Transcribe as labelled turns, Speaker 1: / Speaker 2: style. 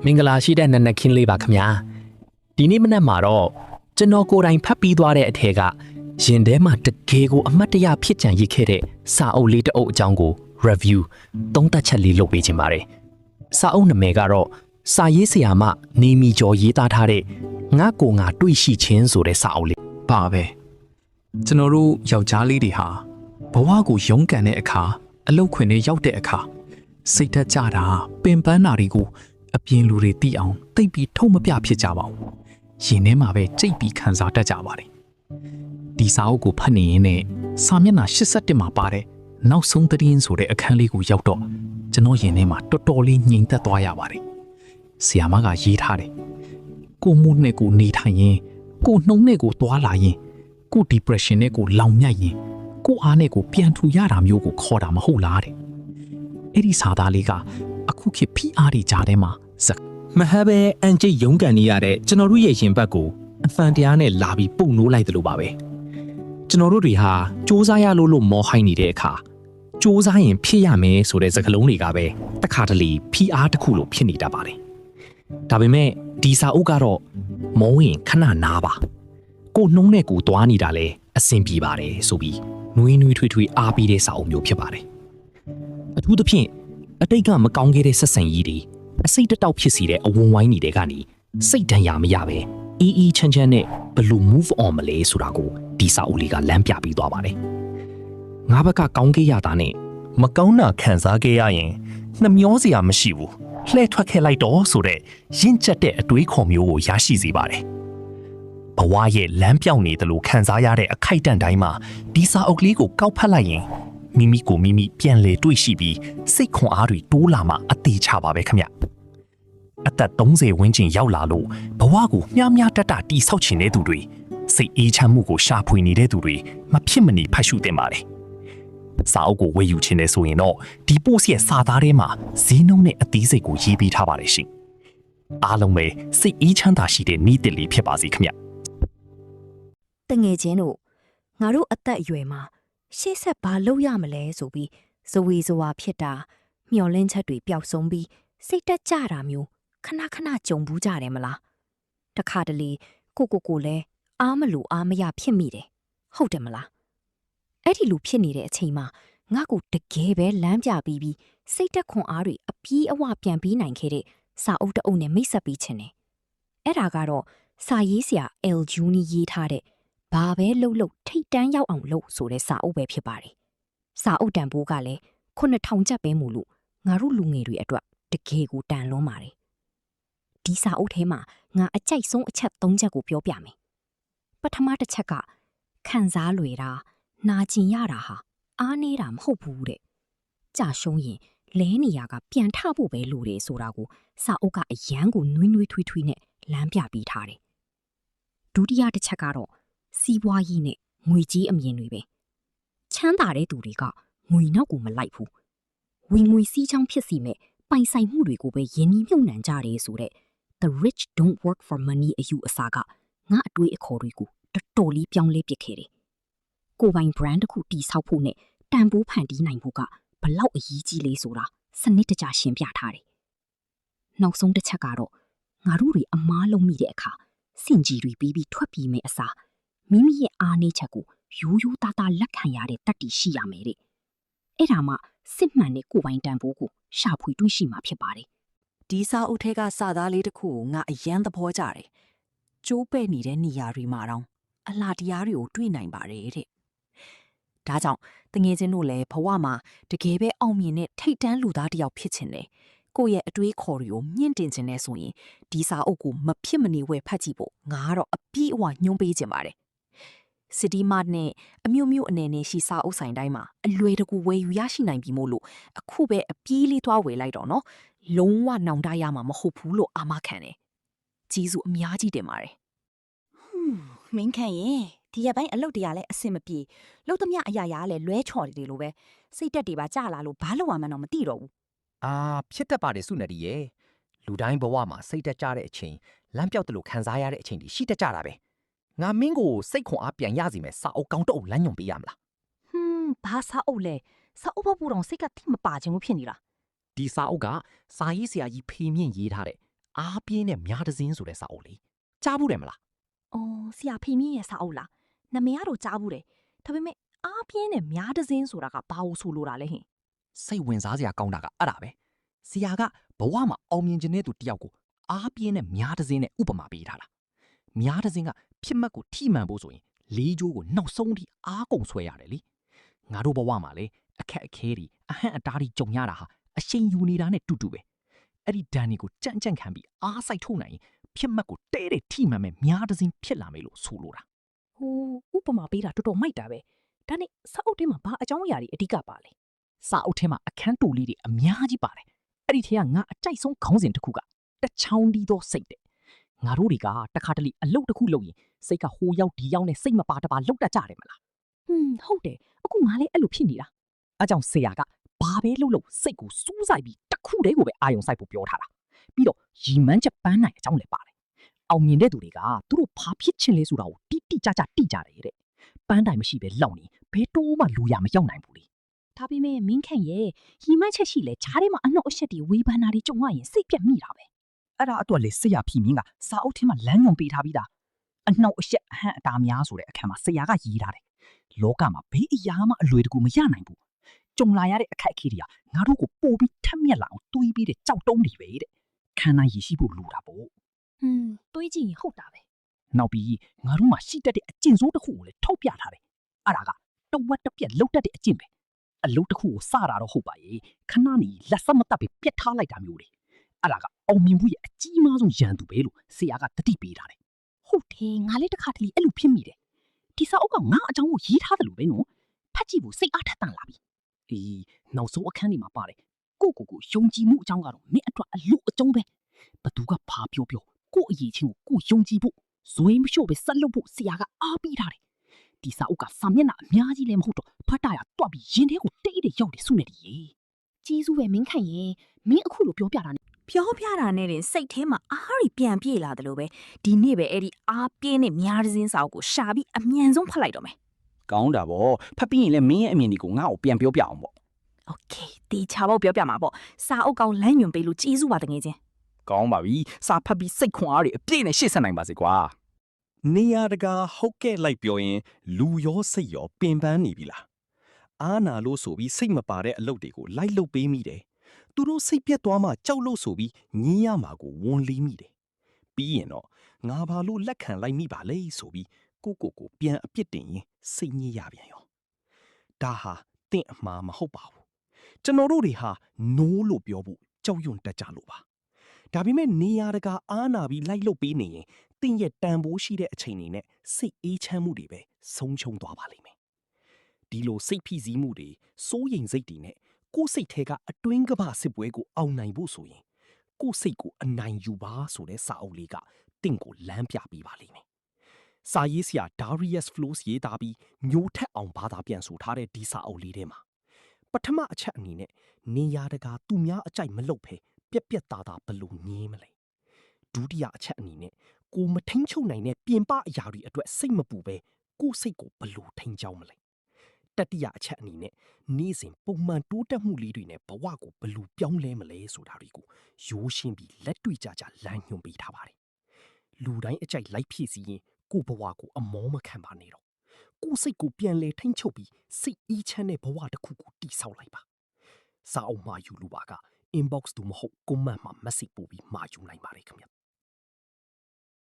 Speaker 1: မင်္ဂလာရှိတဲ့နနက်ခင်းလေးပါခင်ဗျာဒီနေ့မနက်မှာတော့ကျွန်တော်ကိုယ်တိုင်ဖတ်ပြီးသွားတဲ့အထက်ကရင်ထဲမှာတကယ်ကိုအမှတ်တရဖြစ်ကြံရစ်ခဲ့တဲ့စာအုပ်လေးတစ်အုပ်အကြောင်းကို review သုံးသပ်ချက်လေးလုပ်ပေးခြင်းပါတယ်စာအုပ်နာမည်ကတော့စာရေးဆရာမနေမီကျော်ရေးသားထားတဲ့ငါကိုငါတွေ့ရှိခြင်းဆိုတဲ့စာအုပ်လေး
Speaker 2: ပါပဲကျွန်တော်တို့ယောက်ျားလေးတွေဟာဘဝကိုရုန်းကန်တဲ့အခါအလုတ်ခွင်တွေရောက်တဲ့အခါစိတ်သက်ကြတာပင်ပန်းတာတွေကိုအပြင်လူတွေသိအောင်သိပ်ပြီးထုံမပြဖြစ်ကြပါဘူးရင်ထဲမှာပဲကြိတ်ပြီးခံစားတတ်ကြပါတယ်ဒီစာအုပ်ကိုဖတ်နေရင်နဲ့စာမျက်နှာ81မှာပါတဲ့နောက်ဆုံးသတင်းဆိုတဲ့အခန်းလေးကိုရောက်တော့ကျွန်တော်ရင်ထဲမှာတော်တော်လေးငြိမ်သက်သွားရပါတယ်ဆရာမကရေးထားတယ်ကိုမှုနဲ့ကိုနေထိုင်ရင်ကိုနှုံနဲ့ကိုသွားလာရင်ကို depression နဲ့ကိုလောင်မြိုက်ရင်ကိုအားနဲ့ကိုပြန်ထူရတာမျိုးကိုခေါ်တာမဟုတ်လားတဲ့အဲ့ဒီစာသားလေးကအခုခေတ် PR တွေကြားထဲမှာ
Speaker 1: မဟပဲအန်ကျိတ်ရုန်းကန်နေရတဲ့ကျွန်တော်တို့ရဲ့ရင်ဘတ်ကိုအဖန်တရားနဲ့လာပြီးပုတ်နိုးလိုက်တယ်လို့ပါပဲကျွန်တော်တို့တွေဟာစူးစမ်းရလို့မော်ဟိုင်းနေတဲ့အခါစူးစမ်းရင်ဖြစ်ရမယ်ဆိုတဲ့စကားလုံးတွေကပဲတခါတလေ PR တစ်ခုလို့ဖြစ်နေတတ်ပါတယ်ဒါပေမဲ့ဒီစာအုပ်ကတော့မောရင်ခဏနားပါကိုနှုံးနဲ့ကိုသွားနေတာလဲအဆင်ပြေပါတယ်ဆိုပြီးနွေးနွေးထွေးထွေးအားပေးတဲ့စာအုပ်မျိုးဖြစ်ပါတယ်အထူးသဖြင့်အတိတ်ကမကောင်းခဲ့တဲ့ဆက်ဆံရေးတွေအစိတ်တတောက်ဖြစ်စီတဲ့အဝန်းဝိုင်းတွေကနေစိတ်ဒဏ်ရာမရပဲအေးချမ်းချမ်းနဲ့ဘယ်လို move on မလဲဆိုတာကိုဒီစာအုပ်လေးကလမ်းပြပြီးသွားပါတယ်ငါဘက်ကကောင်းခဲ့ရတာနဲ့မကောင်းတာခံစားခဲ့ရရင်နှမျောစရာမရှိဘူးလှဲထွက်ခဲ့လိုက်တော့ဆိုတဲ့ရင့်ကျက်တဲ့အတွေးခေါ်မျိုးကိုရရှိစေပါတယ်ဘဝရဲ့လမ်းပြောင်းနေတယ်လို့ခံစားရတဲ့အခိုက်အတန့်တိုင်းမှာဒီစာအုပ်လေးကိုကောက်ဖတ်လိုက်ရင်မိမိကိုမိမိပြန်လေတွေ့ရှိပြီးစိတ်ခွန်အားတွေတိုးလာမှအသေးချပါပဲခင်ဗျအသက်30ဝန်းကျင်ရောက်လာလို့ဘဝကိုမျှမျှတတတီဆောက်ချင်တဲ့သူတွေစိတ်အေးချမ်းမှုကိုရှာဖွေနေတဲ့သူတွေမဖြစ်မနေဖတ်ရှုသင့်ပါတယ်စာအုပ်ကိုဝယ်ယူခြင်းနဲ့ဆိုရင်တော့ဒီပို့စ်ရဲ့စာသားထဲမှာဈေးနှုန်းနဲ့အသေးစိတ်ကိုရေးပေးထားပါတယ်ရှင်အားလုံးပဲစိတ်အေးချမ်းသာရှိတဲ့နေ့တစ်လေးဖြစ်ပါစေခင်ဗျ
Speaker 3: တငယ်ချင်းတို့ငါတို့အသက်အရွယ်မှာရှေ့ဆက်ဘာလုပ်ရမလဲဆိုပြီးဇဝေဇဝါဖြစ်တာမျောလင်းချက်တွေပျောက်ဆုံးပြီးစိတ်တက်ကြတာမျိုးခဏခဏကြုံဘူးကြတယ်မလားတခါတလေကိုလဲအားမလို့အားမရဖြစ်မိတယ်ဟုတ်တယ်မလားအဲ့ဒီလိုဖြစ်နေတဲ့အချိန်မှာငါကိုတကယ်ပဲလမ်းပြပြီးစိတ်တက်ခွန်အားတွေအပြေးအဝပြန်ပြီးနိုင်ခဲ့တဲ့စာအုပ်တအုပ်နဲ့မိတ်ဆက်ပြီးချင်တယ်အဲ့ဒါကတော့စာရေးဆရာ El Juni ရေးထားတဲ့ဘာပဲလှုပ်ထိတ်တန်းရောက်အောင်လုပ်ဆိုတဲ့စာအုပ်ပဲဖြစ်ပါတယ်စာအုပ်တန်ဖိုးကလည်း9000ကျပ်ပဲမို့လို့ငါတို့လူငယ်တွေအတွက်တကယ်ကိုတန်လွန်းပါတယ်ဒီစာအုပ်ထဲမှာငါအကြိုက်ဆုံးအချက်3ချက်ကိုပြောပြမယ်ပထမတစ်ချက်ကခံစားလွယ်တာနာကျင်ရတာဟာအားနေတာမဟုတ်ဘူးတဲ့ကြာရှုံးရင်လဲနေရကပြန်ထဖို့ပဲလိုတယ်ဆိုတာကိုစာအုပ်ကအယမ်းကိုနွေးနွေးထွေးထွေးနဲ့လမ်းပြပေးထားတယ်ဒုတိယတစ်ချက်ကတော့စီးပွားရေးနဲ့ငွေကြီးအမြင်တွေပဲချမ်းသာတဲ့သူတွေကငွေနောက်ကိုမလိုက်ဘူးဝင်ငွေစီးချောင်းဖြစ်စီမဲ့ပိုင်ဆိုင်မှုတွေကိုပဲယဉ်နှီးမြှုပ်နှံကြတယ်ဆိုတဲ့ The rich don't work for money အယူအဆကငါအတွေးအခေါ်တွေကိုတော်တော်လေးပြောင်းလဲပစ်ခဲ့တယ်ကိုပိုင် brand တစ်ခုတည်ဆောက်ဖို့နဲ့တန်ဖိုးဖန်တီးနိုင်ဖို့ကဘလောက်အရေးကြီးလဲဆိုတာစနစ်တကျရှင်းပြထားတယ်နောက်ဆုံးတစ်ချက်ကတော့ငါတို့တွေအမားလုံးမိတဲ့အခါစင်ကြီးတွေပြီးထွက်ပြေးမယ်အစားမိမိရဲ့အားနည်းချက်ကိုရိုးရိုးသားသားလက်ခံရတဲ့တတ်တည်ရှိရမယ်တဲ့အဲ့ဒါမှစစ်မှန်တဲ့ကိုယ်ပိုင်တန်ဖိုးကိုရှာဖွေတွေ့ရှိမှာဖြစ်ပါတယ်
Speaker 4: ဒီစာအုပ်ထဲကစာသားလေးတစ်ခုကိုငါအယမ်းသဘောကျတယ်ကျိုးပဲ့နေတဲ့နေရာတွေမှာတော့အလားတရားတွေကိုတွေ့နိုင်ပါတယ်တဲ့ဒါကြောင့်တငယ်ချင်းတို့လည်းဘဝမှာတကယ်ပဲအောင်မြင်တဲ့ထိတ်တန်းလူသားတစ်ယောက်ဖြစ်ချင်တယ်ကိုယ့်ရဲ့အတွေးခေါ်တွေကိုမြင့်တင်ချင်နေဆိုရင်ဒီစာအုပ်ကိုမဖြစ်မနေဝယ်ဖတ်ကြည့်ဖို့ငါကတော့အပြည့်အဝညွှန်းပေးချင်ပါတယ်City Mart နဲ့အမျိုးမျိုးအနေနဲ့ရှိစာအုပ်ဆိုင်တိုင်းမှာအလွယ်တကူဝယ်ယူရရှိနိုင်ပြီမို့လို့အခုပဲအပြေးလေးသွားဝယ်လိုက်တော့နော်လုံးဝနောင်တရမှာမဟုတ်ဘူးလို့အာမခံတယ်ကြီးစုအများကြီးတင်ပါတယ်
Speaker 5: မင်းခံရင်ဒီရက်ပိုင်းအလုပ်တရားလဲအဆင်မပြေလုပ်သမျှအရာရာလဲလွဲချော်တယ်လို့ပဲစိတ်တက်တွေပါကြလာလို့ဘာလို့မှမတော့မသိတော့ဘူး
Speaker 6: ဖြစ်တတ်ပါတယ်စုနေတည်းရဲ့လူတိုင်းဘဝမှာစိတ်တက်ကြတဲ့အချိန်လမ်းပြောက်တယ်လို့ခံစားရတဲ့အချိန်တွေရှိတတ်ကြတာပဲငါမင်းကိုစိတ်ခွန်အားပြန်ရစီမယ်စာအုပ်ကောင်းတအုပ်လမ်းညွှန်ပေးရမလား
Speaker 5: ဘာစာအုပ်လဲစာအုပ်ဘောပူတော်စိတ်ကတိမပါခြင်းကိုဖြစ်နေတာ
Speaker 6: ဒီစာအုပ်ကစာရေးဆရာကြီးဖေမြင့်ရေးထားတဲ့ အားပြင်းနဲ့များတစ်စင်းဆိုတဲ့စာအုပ်လေးကြားဘူးတယ်မလား
Speaker 5: အော်ဆရာဖေမြင့်ရဲ့စာအုပ်လားနာမည်ကတော့ကြားဘူးတယ်ဒါပေမဲ့အားပြင်းနဲ့များတစ်စင်းဆိုတာကဘာလို့ဆိုလိုတာလဲဟင်
Speaker 6: စိတ်ဝင်စားစရာကောင်းတာကအဲ့ဒါပဲဆရာကဘဝမှာအောင်မြင်ခြင်းတဲ့သူတယောက်ကိုအားပြင်းနဲ့များတစ်စင်းနဲ့ဥပမာပေးထားတာများတစ်စင်းကဖြစ်မှတ်ကိုထိမှန်ဖို့ဆိုရင်လေးကျိုးကိုနောက်ဆုံးထိအားကုန်ဆွဲရတယ်လေငါတို့ဘဝမှာလေအခက်အခဲတွေအဟန့်အတားတွေကြုံရတာဟာအရှိန်ယူနေတာနဲ့တူတူပဲအဲ့ဒီဒဏ်တွေကိုကြန့်ခံပြီးအားစိုက်ထုတ်နိုင်ရင်ဖြစ်မှတ်ကိုတဲတဲ့ထိမှန်မဲ့များတစ်စင်းဖြစ်လာမယ်လို့ဆိုလိုတာ
Speaker 5: ဟိုဥပမာပေးတာတော်တော်မိုက်တာပဲဒါနဲ့စာအုပ်ထဲမှာဘာအကြောင်းအရာတွေအဓိကပါလဲ
Speaker 6: စာအုပ်ထဲမှာအခန်းတူလေးတွေအများကြီးပါတယ်အဲ့ဒီထဲကငါအကြိုက်ဆုံးခေါင်းစဉ်တစ်ခုကတချောင်းဒီသောစိတ်တဲ့ငါတို့တွေကတခါတလေအလုပ်တစ်ခုလုပ်ရင်စိတ်ကဟိုရောက်ဒီရောက်နဲ့စိတ်မပါတပါလောက်တတ်ကြတယ်မလား
Speaker 5: ဟုတ်တယ်အခုငါလည်းအဲ့လိုဖြစ်နေတာ
Speaker 6: အဲကြောင့်ဆရာကဘာပဲလုပ်လို့စိတ်ကိုစူးစိုက်ပြီးတစ်ခုတည်းကိုပဲအာရုံစိုက်ဖို့ပြောထားတာပြီးတော့ရီမန်းချက်ပန်းနိုင်အကြောင်းလည်းပါတယ်အောင်မြင်တဲ့သူတွေကသူတို့ဘာဖြစ်ချင်လဲဆိုတာကိုတိကျတိကြတယ်တဲ့ပန်းတိုင်မရှိပဲလောက်နေဘယ်တော့မှလူရမရောက်နိုင်ဘူးလေ
Speaker 5: ဒါပေမဲ့မင်းခန့်ရဲ့ရီမန်းချက်ရှိလဲဂျားထဲမှာအနှောက်အယှက်တွေဝေဖန်တာတွေကြုံရရင်စိတ်ပြတ်မိတာပဲ
Speaker 6: အဲ့ဒါအတွက်လေဆရာဖြီမင်းကစာအုပ်ထဲမှာလမ်းညွှန်ပေးထားပြီးသားအနှောက်အယှက်အဟန့်အတားများဆိုတဲ့အခန်းမှာဆရာကရေးထားတယ်လောကမှာဘေးအရာမှအလွယ်တကူမရနိုင်ဘူးကြုံလာရတဲ့အခက်အခဲတွေကငါတို့ကိုပို့ပြီးထက်မြက်လာအောင်တွေးပြီးတဲ့ကြောက်တုံးတွေပဲတဲ့ခံနိုင်ရရှိဖို့လိုတာပေါ့
Speaker 5: တွေးကြည့်ရင်ဟုတ်တာပဲ
Speaker 6: နောက်ပြီးငါတို့မှာရှိတတ်တဲ့အကျင့်ဆိုးတစ်ခုကိုလည်းထောက်ပြထားတယ်အဲ့ဒါကတဝက်တစ်ပြက်လှုပ်တတ်တဲ့အကျင့်ပဲအလုပ်တစ်ခုကိုစတာတော့ဟုတ်ပါရဲ့ခဏနေလက်စမတက်ပြီးပြက်ထားလိုက်တာမျိုးတွေအဲ့ဒါကအောင်မြင်မှုရဲ့အကြီးမားဆုံးရန်သူပဲလို့ဆရာကတတိပေးထားတယ်
Speaker 5: ဟုတ်တယ်ငါလည်းတစ်ခါတလေအဲ့လိုဖြစ်မိတယ်ဒီစာအုပ်ကငါအကြောင်းကိုရေးထားတယ်လို့ပဲနော်ဖတ်ကြည့်ဖို့စိတ်အားထက်သန်လာပြီ
Speaker 6: အေးနောက်ဆုံးအခန်းဒီမှာပါတယ်ကိုယုံကြည်မှုအကြောင်းကတော့မင်းအတွက်အလို့အကျုံးပဲဘသူကဘာပြောကိုအရေးချင်းကိုယုံကြည်ဖို့ဇွေးမလျှော့ပဲဆက်လုပ်ဖို့ဆရာကအားပေးထားတယ်ဒီစာအုပ်ကစာမျက်နှာအများကြီးလည်းမဟုတ်တော့ဖတ်တာရတွက်ပြီးရင်ထဲကိုတိတ်တဲ့ရောက်တယ်စုနေတယ်ရေ
Speaker 5: ကျေးဇူးပဲမင်းခန့်ရဲ့မင်းအခုလိုပြောပြတာနဲ့ပြောပြတာနဲ့တင်စိတ်ထဲမှာအားရီပြန်ပြေလာတယ်လို့ပဲဒီနေ့ပဲအဲ့ဒီအားပြင်းနဲ့များတစ်စင်းစာအုပ်ကိုရှာပြီးအမြန်ဆုံးဖတ်လိုက်တော့မယ်
Speaker 7: ကောင်းတာဗောဖတ်ပြီးရင်လည်းမင်းရဲ့အမြင်တွေကိုငါ့ကိုပြန်ပြောပြအောင်ဗော
Speaker 5: โอเคတေချာပေါ့ပြောပြမှာပေါ့စာအုပ်ကောင်းလမ်းညွှန်ပေးလို့ကျေးဇူးပါတကယ်ချင်း
Speaker 7: ကောင်းပါပြီစာဖတ်ပြီးစိတ်ခွန်အားတွေအပြည့်နဲ့ရှေ့ဆက်နိုင်ပါစေကွာနေရတကာဟုတ်ကဲ့လိုက်ပြောရင်လူရောစိတ်ရောပင်ပန်းနေပြီလားအာနာလို့ဆိုပြီးစိတ်မပါတဲ့အလုပ်တွေကိုလိုက်လုပ်ပေးမိတယ်သူတို့စိတ်ပြက်သွားမှကြောက်လို့ဆိုပြီးညင်းရမှာကိုဝန်လေးမိတယ်ပြီးရင်တော့ငါဘာလို့လက်ခံလိုက်မိပါလဲဆိုပြီးကိုပြန်အပြစ်တင်ရင်စိတ်ညစ်ရပြန်ရောဒါဟာတင့်အမှားမဟုတ်ပါဘူးကျွန်တော်တို့တွေဟာနိုးလို့ပြောဖို့ကြောက်ရွံ့တတ်ကြလို့ပါဒါပေမဲ့နေရတကာအားနာပြီးလိုက်လုပ်ပေးနေရင်တင့်ရဲ့တန်ဖိုးရှိတဲ့အချိန်တွေနဲ့စိတ်အေးချမ်းမှုတွေပဲဆုံးရှုံးသွားပါလိမ့်မယ်ဒီလိုစိတ်ဖိစီးမှုတွေစိုးရိမ်စိတ်တွေနဲ့ကိုယ်စိတ်ထဲကအတွင်းကပစစ်ပွဲကိုအောင်နိုင်ဖို့ဆိုရင်ကိုယ်စိတ်ကိုအနိုင်ယူပါဆိုတဲ့စာအုပ်လေးကတင့်ကိုလမ်းပြပေးပါလိမ့်မယ်စာရေးဆရာ Darius Flows ရေးသားပြီးညိုထက်အောင်ဘာသာပြန်ဆိုထားတဲ့ဒီစာအုပ်လေးထဲမှာပထမအချက်အနေနဲ့နေရတကာသူများအကြိုက်မလုပ်ဖဲပြက်သားဘလို့ငင်းမလဲဒုတိယအချက်အနေနဲ့ကိုမထိန်ချုပ်နိုင်တဲ့ပြင်ပအရာတွေအတွက်စိတ်မပူပဲကိုစိတ်ကိုဘလို့ထိန်ချောင်းမလဲတတိယအချက်အနေနဲ့နေ့စဉ်ပုံမှန်တိုးတက်မှုလေးတွေနဲ့ဘဝကိုဘလို့ပြောင်းလဲမလဲဆိုတာတွေကိုရိုးရှင်းပြီးလက်တွေ့ကြလမ်းညွှန်ပေးထားပါတယ်လူတိုင်းအကြိုက်လိုက်ဖြစ်စီရင်ကိုဘဝကိုအမောမခံပါနဲ့တော့ကိုစိတ်ကိုပြန်လဲထိန်ချုပ်ပြီးစိတ်အေးချမ်းတဲ့ဘဝတစ်ခုကိုတည်ဆောက်လိုက်ပါစာအုပ်မှာယူလိုပါက inbox တူမဟုတ် comment မှာ message ပို့ပြီးမှာယူနိုင်ပါတယ်ခင်ဗျ